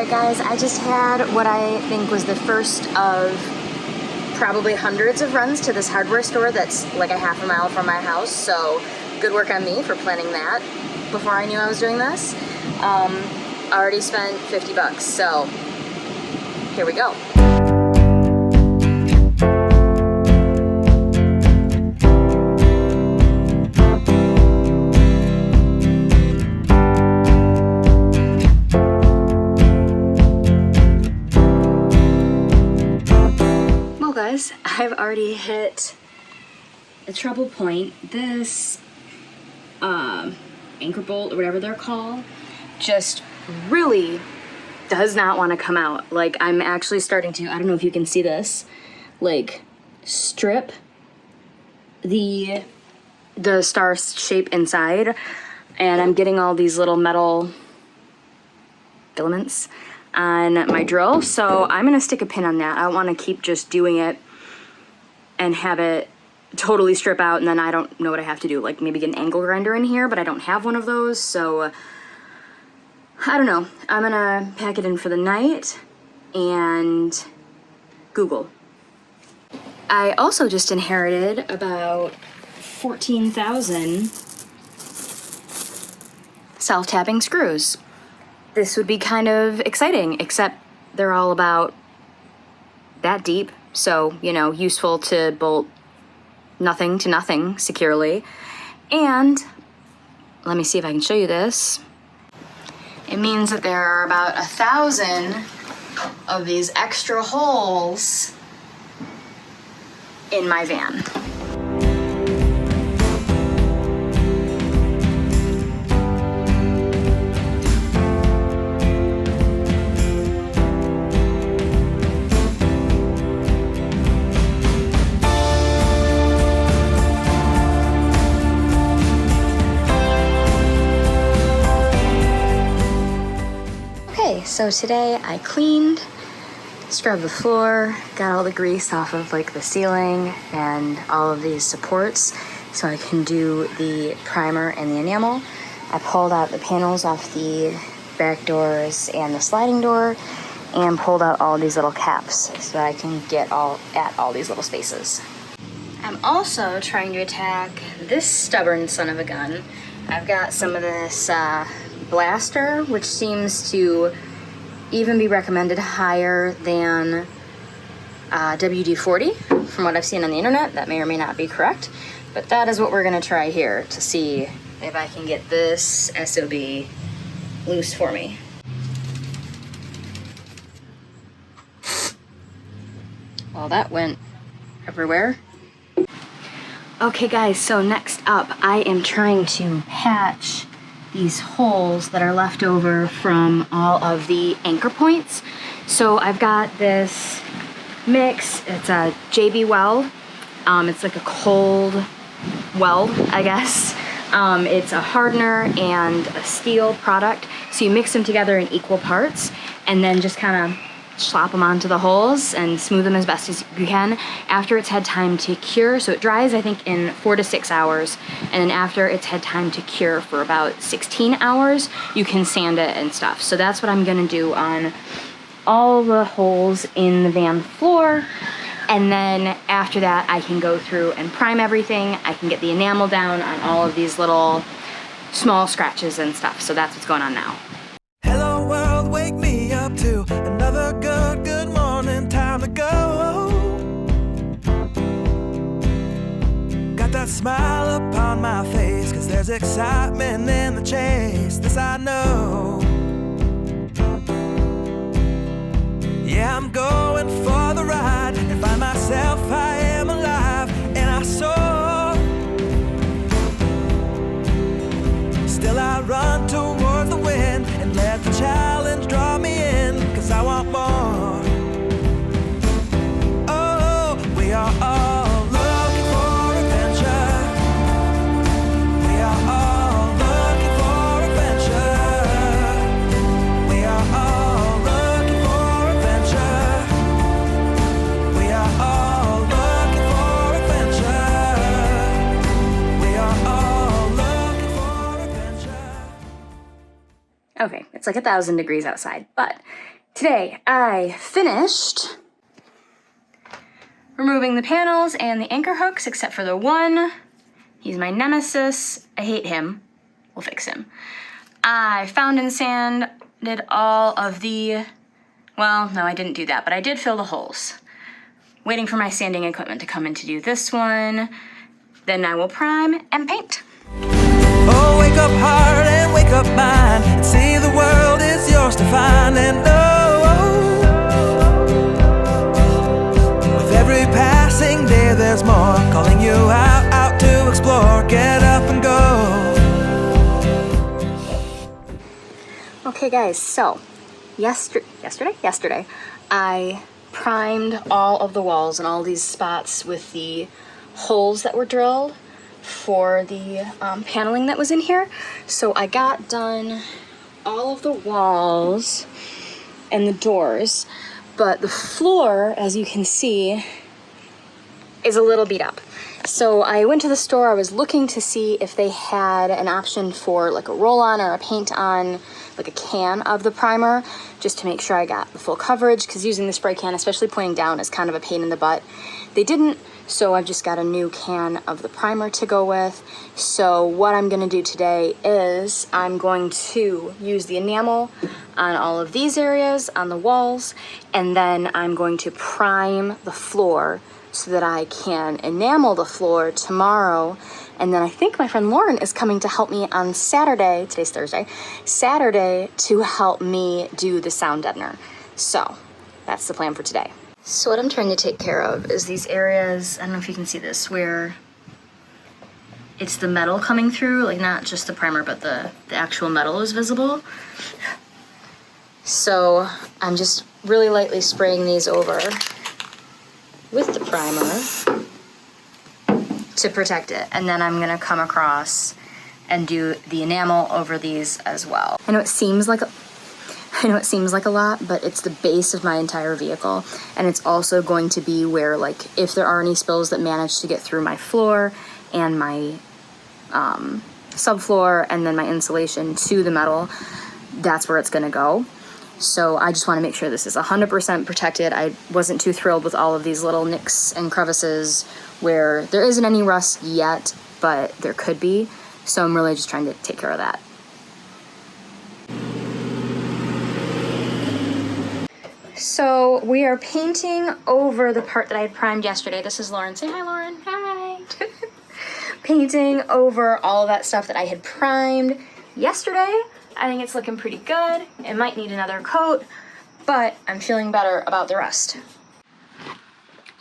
Alright guys, I just had what I think was the first of probably hundreds of runs to this hardware store that's like a half a mile from my house, so good work on me for planning that before I knew I was doing this. Already spent 50 bucks, so here we go. Guys, I've already hit a trouble point. This anchor bolt or whatever they're called just really does not want to come out. Like, I'm actually starting to, I don't know if you can see this, like strip the star shape inside, and I'm getting all these little metal filaments on my drill, so I'm gonna stick a pin on that. I don't want to keep just doing it and have it totally strip out and then I don't know what I have to do, like maybe get an angle grinder in here, but I don't have one of those, so I don't know. I'm gonna pack it in for the night and Google. I also just inherited about 14,000 self-tapping screws. This would be kind of exciting, except they're all about that deep, so, you know, useful to bolt nothing to nothing securely. And let me see if I can show you this. It means that there are about 1,000 of these extra holes in my van. So today I cleaned, scrubbed the floor, got all the grease off of like the ceiling and all of these supports so I can do the primer and the enamel. I pulled out the panels off the back doors and the sliding door and pulled out all these little caps so that I can get at all these little spaces. I'm also trying to attack this stubborn son of a gun. I've got some of this blaster, which seems to even be recommended higher than WD-40 from what I've seen on the internet. That may or may not be correct, but that is what we're gonna try here to see if I can get this SOB loose for me. Well, that went everywhere. Okay guys, so next up I am trying to patch these holes that are left over from all of the anchor points. So I've got this mix, it's a JB weld. It's like a cold weld, I guess. It's a hardener and a steel product. So you mix them together in equal parts and then just kind of slap them onto the holes and smooth them as best as you can after it's had time to cure. So it dries, I think, in 4 to 6 hours, and then after it's had time to cure for about 16 hours, you can sand it and stuff. So that's what I'm gonna do on all the holes in the van floor, and then after that I can go through and prime everything. I can get the enamel down on all of these little small scratches and stuff. So that's what's going on now. Hello world, wake me up to another good morning, time to go. Got that smile upon my face, 'cause there's excitement in the chase, this I know. Yeah, I'm going for the ride and find myself, I am alive, and I soar. Still I run towards the wind and let the challenge draw me in, 'cause I want more. Oh, we are all looking for adventure. We are all looking for adventure. anyway, it's like 1,000 degrees outside. But today I finished removing the panels and the anchor hooks, except for the one. He's my nemesis. I hate him. We'll fix him. I found and sanded all of the, well, no, I didn't do that, but I did fill the holes. Waiting for my sanding equipment to come in to do this one. Then I will prime and paint. Oh, wake up heart and wake up mind, and see the world is yours to find. And with every passing day there's more, calling you out to explore. Get up and go. Okay guys, so yesterday I primed all of the walls and all these spots with the holes that were drilled for the paneling that was in here. So I got done all of the walls and the doors, but the floor, as you can see, is a little beat up. So I went to the store. I was looking to see if they had an option for like a roll-on or a paint-on, like a can of the primer, just to make sure I got the full coverage, because using the spray can, especially pointing down, is kind of a pain in the butt. They didn't, so I've just got a new can of the primer to go with. So what I'm gonna do today is I'm going to use the enamel on all of these areas on the walls, and then I'm going to prime the floor so that I can enamel the floor tomorrow. And then I think my friend Lauren is coming to help me on Saturday, today's Thursday, Saturday, to help me do the sound deadener. So that's the plan for today. So what I'm trying to take care of is these areas, I don't know if you can see this, where it's the metal coming through, like not just the primer, but the actual metal is visible. So I'm just really lightly spraying these over with the primer to protect it. And then I'm gonna come across and do the enamel over these as well. I know it seems like a lot, but it's the base of my entire vehicle. And it's also going to be where, like, if there are any spills that manage to get through my floor and my subfloor and then my insulation to the metal, that's where it's gonna go. So I just want to make sure this is 100% protected. I wasn't too thrilled with all of these little nicks and crevices where there isn't any rust yet, but there could be. So I'm really just trying to take care of that. So we are painting over the part that I had primed yesterday. This is Lauren. Say hi, Lauren. Hi. Painting over all of that stuff that I had primed yesterday. I think it's looking pretty good. It might need another coat, but I'm feeling better about the rest.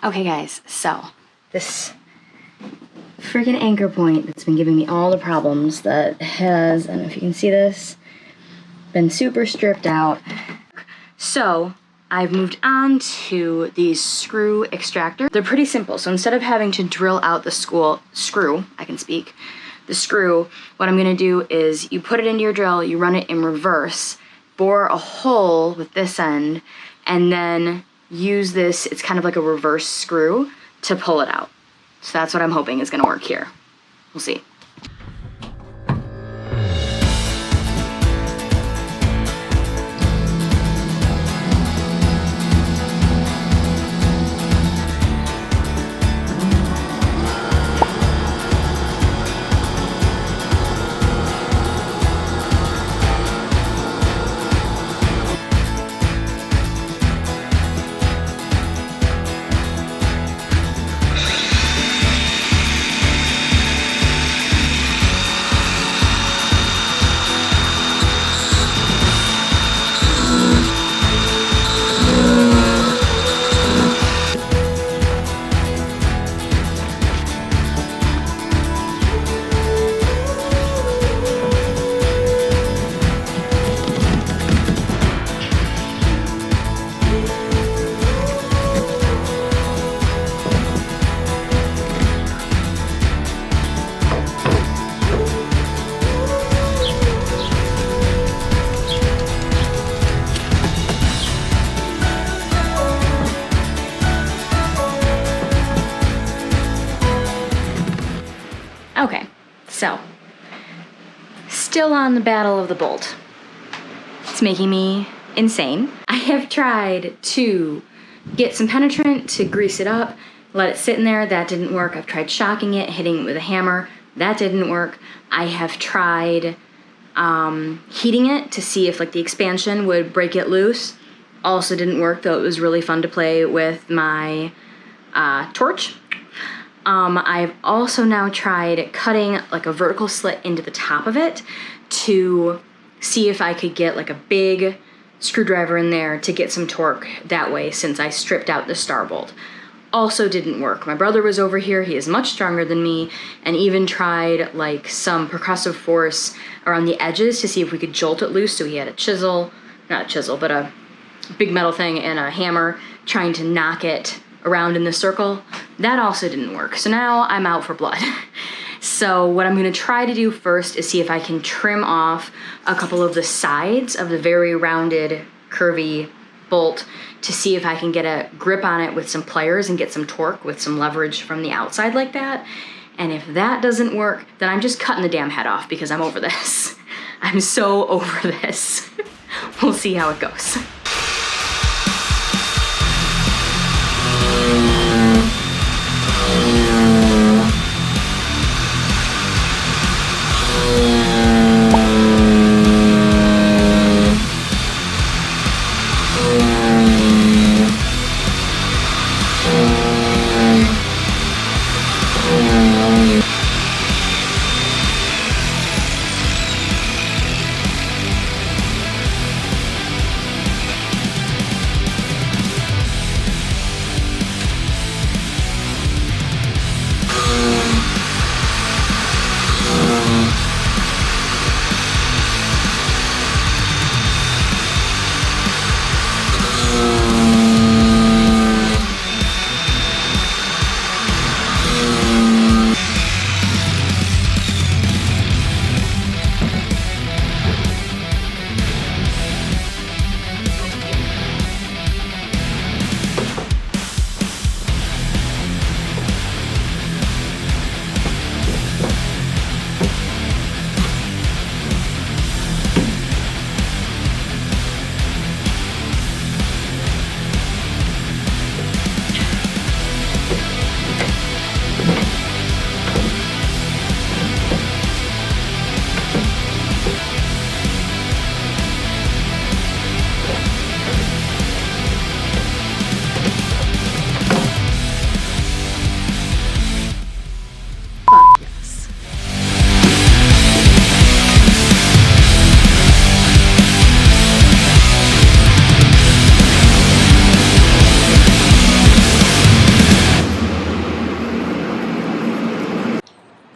Okay guys, so this freaking anchor point that's been giving me all the problems, that has, I don't know if you can see this, been super stripped out. So I've moved on to these screw extractor. They're pretty simple. So instead of having to drill out the screw, the screw, what I'm gonna do is you put it into your drill, you run it in reverse, bore a hole with this end, and then use this, it's kind of like a reverse screw, to pull it out. So that's what I'm hoping is gonna work here. We'll see. Okay, so still on the battle of the bolt. It's making me insane. I have tried to get some penetrant to grease it up, let it sit in there. That didn't work. I've tried shocking it, hitting it with a hammer. That didn't work. I have tried heating it to see if like the expansion would break it loose. Also didn't work, though it was really fun to play with my torch. I've also now tried cutting like a vertical slit into the top of it to see if I could get like a big screwdriver in there to get some torque that way, since I stripped out the star bolt. Also didn't work. My brother was over here, he is much stronger than me, and even tried like some percussive force around the edges to see if we could jolt it loose. So he had a chisel, not a chisel, but a big metal thing and a hammer trying to knock it around in the circle. That also didn't work. So now I'm out for blood. So what I'm gonna try to do first is see if I can trim off a couple of the sides of the very rounded, curvy bolt to see if I can get a grip on it with some pliers and get some torque with some leverage from the outside like that. And if that doesn't work, then I'm just cutting the damn head off because I'm over this. I'm so over this. We'll see how it goes.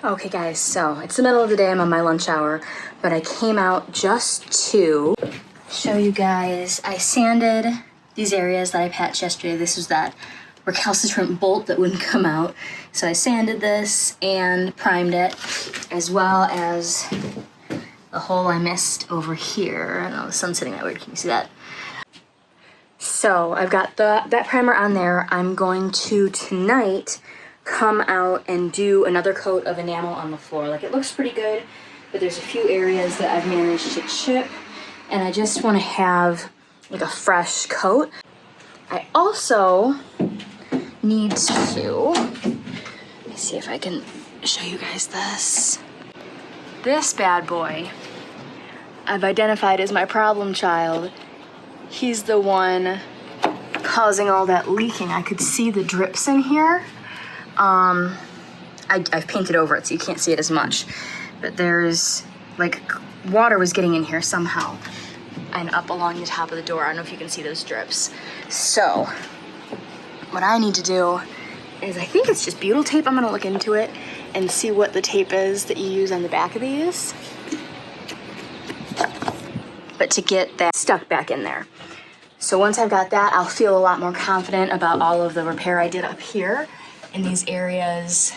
Okay guys, so it's the middle of the day, I'm on my lunch hour, but I came out just to show you guys. I sanded these areas that I patched yesterday. This was that recalcitrant bolt that wouldn't come out. So I sanded this and primed it, as well as the hole I missed over here. I don't know, the sun's sitting that weird, can you see that? So I've got that primer on there. I'm going to tonight come out and do another coat of enamel on the floor. Like, it looks pretty good, but there's a few areas that I've managed to chip, and I just want to have like a fresh coat. I also need to, let me see if I can show you guys this. This bad boy I've identified as my problem child. He's the one causing all that leaking. I could see the drips in here. I've painted over it so you can't see it as much, but there's like water was getting in here somehow and up along the top of the door. I don't know if you can see those drips. So what I need to do is, I think it's just butyl tape. I'm gonna look into it and see what the tape is that you use on the back of these, but to get that stuck back in there. So once I've got that, I'll feel a lot more confident about all of the repair I did up here in these areas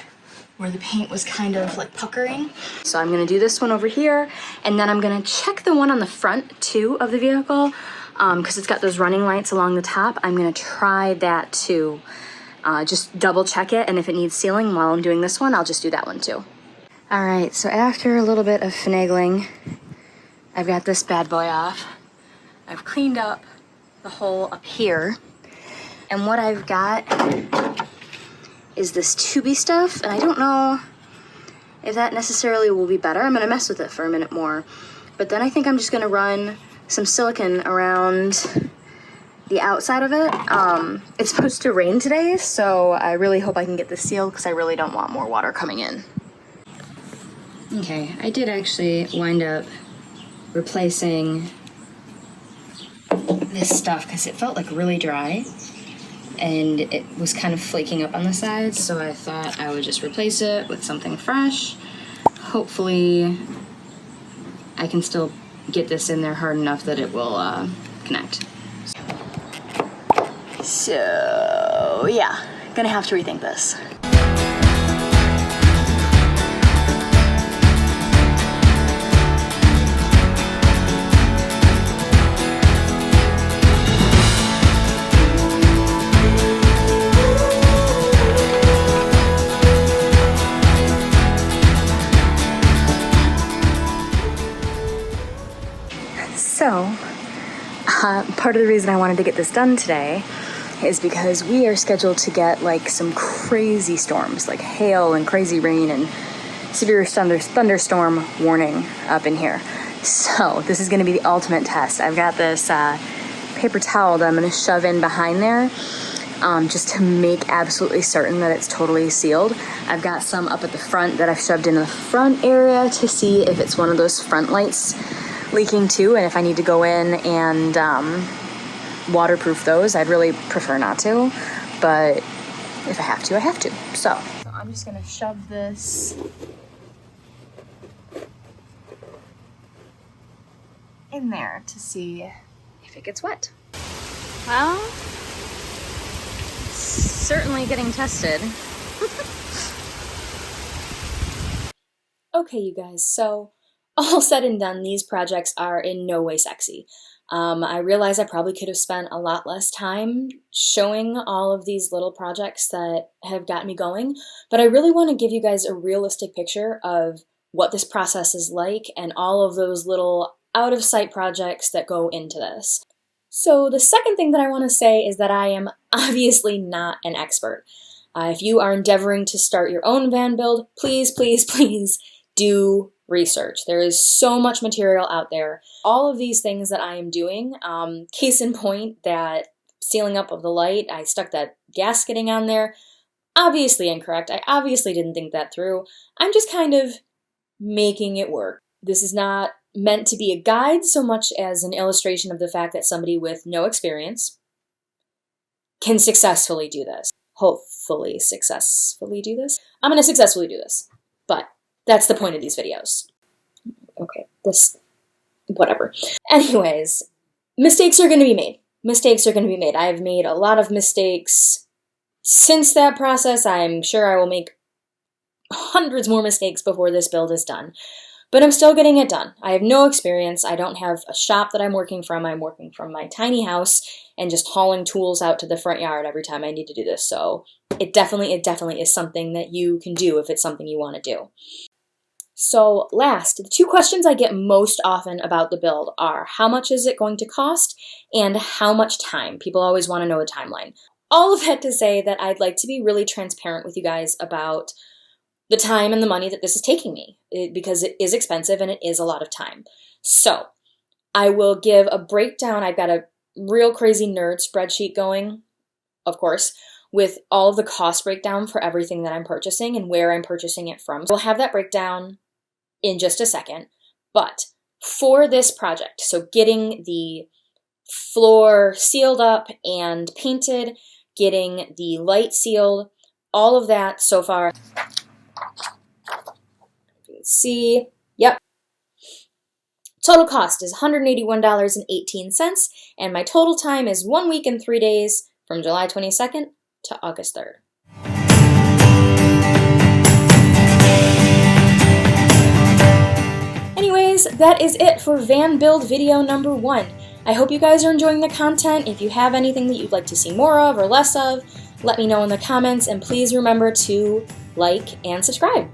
where the paint was kind of like puckering. So I'm gonna do this one over here, and then I'm gonna check the one on the front too of the vehicle, because it's got those running lights along the top. I'm gonna try that too. Just double check it, and if it needs sealing while I'm doing this one, I'll just do that one too. All right, so after a little bit of finagling, I've got this bad boy off. I've cleaned up the hole up here, and what I've got is this tubey stuff, and I don't know if that necessarily will be better. I'm gonna mess with it for a minute more, but then I think I'm just gonna run some silicone around the outside of it. It's supposed to rain today, so I really hope I can get this sealed because I really don't want more water coming in. Okay, I did actually wind up replacing this stuff because it felt like really dry and it was kind of flaking up on the sides, so I thought I would just replace it with something fresh. Hopefully I can still get this in there hard enough that it will connect. So yeah, gonna have to rethink this. So, part of the reason I wanted to get this done today is because we are scheduled to get like some crazy storms, like hail and crazy rain and severe thunderstorm warning up in here. So this is going to be the ultimate test. I've got this paper towel that I'm going to shove in behind there just to make absolutely certain that it's totally sealed. I've got some up at the front that I've shoved in the front area to see if it's one of those front lights leaking too, and if I need to go in and waterproof those. I'd really prefer not to, but if I have to, I have to. So I'm just gonna shove this in there to see if it gets wet. Well, it's certainly getting tested. Okay, you guys, so all said and done, these projects are in no way sexy. I realize I probably could have spent a lot less time showing all of these little projects that have got me going, but I really want to give you guys a realistic picture of what this process is like and all of those little out-of-sight projects that go into this. So the second thing that I want to say is that I am obviously not an expert. If you are endeavoring to start your own van build, please, please, please do research. There is so much material out there. All of these things that I am doing, case in point, that sealing up of the light, I stuck that gasketing on there. Obviously incorrect. I obviously didn't think that through. I'm just kind of making it work. This is not meant to be a guide so much as an illustration of the fact that somebody with no experience can successfully do this. Hopefully successfully do this. I'm going to successfully do this, but that's the point of these videos. Okay, whatever. Anyways, mistakes are going to be made. Mistakes are going to be made. I've made a lot of mistakes since that process. I'm sure I will make hundreds more mistakes before this build is done. But I'm still getting it done. I have no experience. I don't have a shop that I'm working from. I'm working from my tiny house and just hauling tools out to the front yard every time I need to do this. So it definitely is something that you can do if it's something you want to do. So last, the two questions I get most often about the build are how much is it going to cost and how much time? People always want to know a timeline. All of that to say that I'd like to be really transparent with you guys about the time and the money that this is taking me, because it is expensive and it is a lot of time. So I will give a breakdown. I've got a real crazy nerd spreadsheet going, of course, with all of the cost breakdown for everything that I'm purchasing and where I'm purchasing it from. So we'll have that breakdown in just a second. But for this project, so getting the floor sealed up and painted, getting the light sealed, all of that so far. You can see, yep. Total cost is $181.18, and my total time is 1 week and 3 days from July 22nd to August 3rd. Anyways, that is it for van build video number 1. I hope you guys are enjoying the content. If you have anything that you'd like to see more of or less of, let me know in the comments, and please remember to like and subscribe.